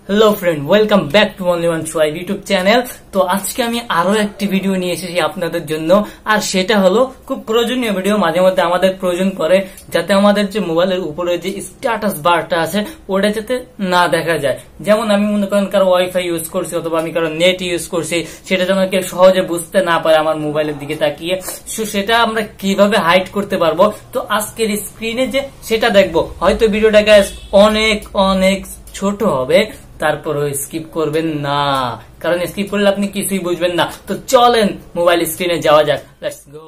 Hello friend, welcome back to only one Shoaib YouTube channel. তো আজকে আমি আরো একটি ভিডিও নিয়ে এসেছি আপনাদের জন্য, আর সেটা হলো খুব প্রয়োজনীয় ভিডিও। মাঝে মধ্যে আমাদের প্রয়োজন পড়ে যাতে আমাদের যে মোবাইলের উপরে যে স্ট্যাটাস বারটা আছে ওটা যাতে না দেখা যায়। যেমন আমি মনে করেন কারো ওয়াইফাই ইউজ করছি অথবা আমি কারো নেট ইউজ করছি, সেটা যেন কেউ সহজে বুঝতে না পারে আমার মোবাইলের দিকে তাকিয়ে। সেটা আমরা কিভাবে হাইড করতে পারবো, তো আজকের স্ক্রিনে যে সেটা দেখবো। হয়তো ভিডিওটা গাইস অনেক অনেক ছোট হবে, তারপরও স্কিপ করবেন না, কারণ স্কিপ করলে আপনি কিছুই বুঝবেন না। তো চলেন মোবাইল স্ক্রিনে যাওয়া যাক, লেটস গো।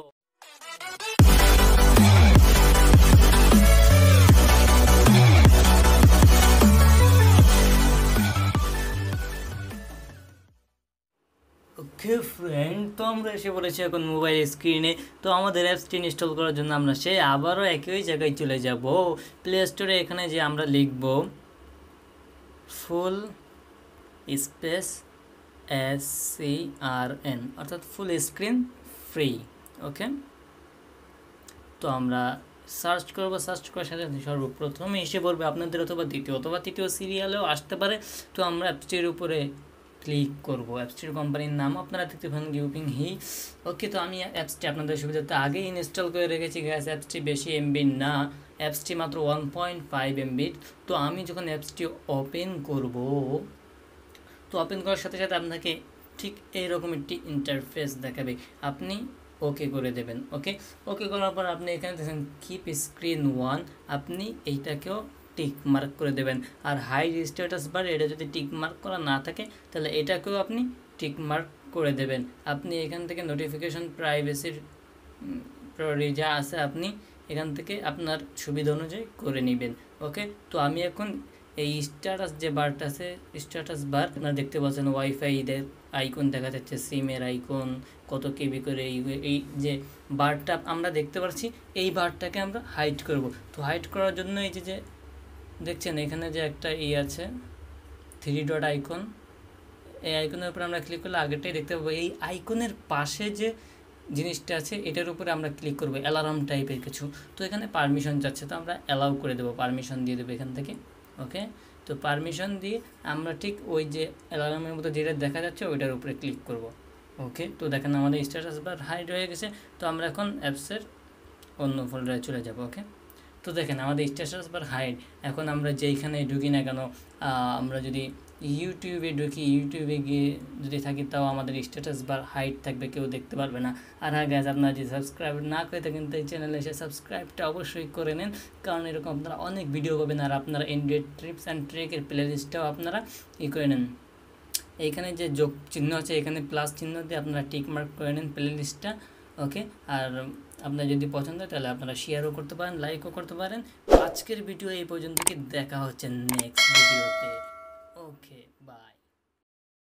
ওকে ফ্রেন্ড, তো আমরা এসে পড়েছি এখন মোবাইল স্ক্রিনে। তো আমাদের অ্যাপসটি ইনস্টল করার জন্য আমরা আবারও একই জায়গায় চলে যাব, প্লে স্টোরে। এখানে যে আমরা লিখব ফুল স্পেস SCRN, অর্থাৎ ফুল স্ক্রিন ফ্রি। ওকে, তো আমরা সার্চ করব। সার্চ করার সাথে সর্বপ্রথমে এসে পড়বে আপনাদের অথবা তৃতীয় সিরিয়ালেও আসতে পারে। তো আমরা অ্যাপসটির উপরে ক্লিক করব। অ্যাপসটির কোম্পানির নাম আপনারা দেখতে পান গিউপিং হি। ওকে, তো আমি অ্যাপসটি আপনাদের সুবিধার্থে আগেই ইনস্টল করে রেখেছি গ্যাস। অ্যাপসটি বেশি এমবি না, অ্যাপসটি মাত্র 1.5 MB। তো আমি যখন অ্যাপসটি ওপেন করব, তো ওপেন করার সাথে সাথে আপনাকে ঠিক এইরকম একটি ইন্টারফেস দেখাবে, আপনি ওকে করে দেবেন। ওকে করার পর আপনি এখানে দেখেন কিপ স্ক্রিন 1, আপনি এইটাকেও টিক মার্ক করে দেবেন। আর হাইড স্ট্যাটাস বার, এটা যদি টিক মার্ক করা না থাকে তাহলে এটাকেও আপনি টিক মার্ক করে দেবেন। আপনি এখান থেকে নোটিফিকেশন প্রাইভেসির যা আছে আপনি এখান থেকে আপনার সুবিধা অনুযায়ী করে নেবেন। ওকে, তো আমি এখন এই স্ট্যাটাস যে বারটা আছে, স্ট্যাটাস বার আপনারা দেখতে পাচ্ছেন ওয়াইফাইদের আইকন দেখা যাচ্ছে, সিমের আইকন, কত কেবি করে এই যে বারটা আমরা দেখতে পাচ্ছি, এই বারটাকে আমরা হাইড করব। তো হাইড করার জন্য এই যে দেখছেন এখানে যে একটা আছে 3 ডট আইকন, এই আইকনের উপর আমরা ক্লিক করলে আগেরটাই দেখতে পাবো। এই আইকনের পাশে যে জিনিসটা আছে এটার উপরে আমরা ক্লিক করবো, অ্যালার্ম টাইপের কিছু। তো এখানে পারমিশন যাচ্ছে, তো আমরা অ্যালাউ করে দেবো, পারমিশন দিয়ে দেবো এখান থেকে। ওকে, তো পারমিশন দিয়ে আমরা ঠিক ওই যে অ্যালার্মের মতো যেটা দেখা যাচ্ছে ওইটার উপরে ক্লিক করব। ওকে, তো দেখেন আমাদের স্ট্যাটাস বার হাইড হয়ে গেছে। তো আমরা এখন অ্যাপসের অন্য ফোল্ডারে চলে যাব। ওকে, তো দেখেন আমাদের স্ট্যাটাস বার হাইড। এখন আমরা যেইখানে ঢুকি না কেন, আমরা যদি ইউটিউবে ঢুকি, ইউটিউবে গিয়ে যদি থাকি, তাও আমাদের স্ট্যাটাস বার হাইড থাকবে, কেউ দেখতে পারবে না। আর হ্যাঁ গাইজ, আপনারা যদি সাবস্ক্রাইব না করে থাকেন তো এই চ্যানেলে এসে সাবস্ক্রাইবটা অবশ্যই করে নেন, কারণ এরকম আপনারা অনেক ভিডিও পাবেন। আর আপনারা অ্যান্ড্রয়েড টিপস অ্যান্ড ট্রিকের প্লে লিস্টটাও আপনারা করে নেন। এইখানে যে যোগ চিহ্ন আছে, এখানে প্লাস চিহ্ন দিয়ে আপনারা টিক মার্ক করে নেন প্লে লিস্টটা। ওকে, আর আপনার যদি পছন্দ হয় তাহলে আপনারা শেয়ারও করতে পারেন, লাইকও করতে পারেন। আজকের ভিডিও এই পর্যন্ত, কি দেখা হচ্ছে নেক্সট ভিডিওতে। ওকে, বাই।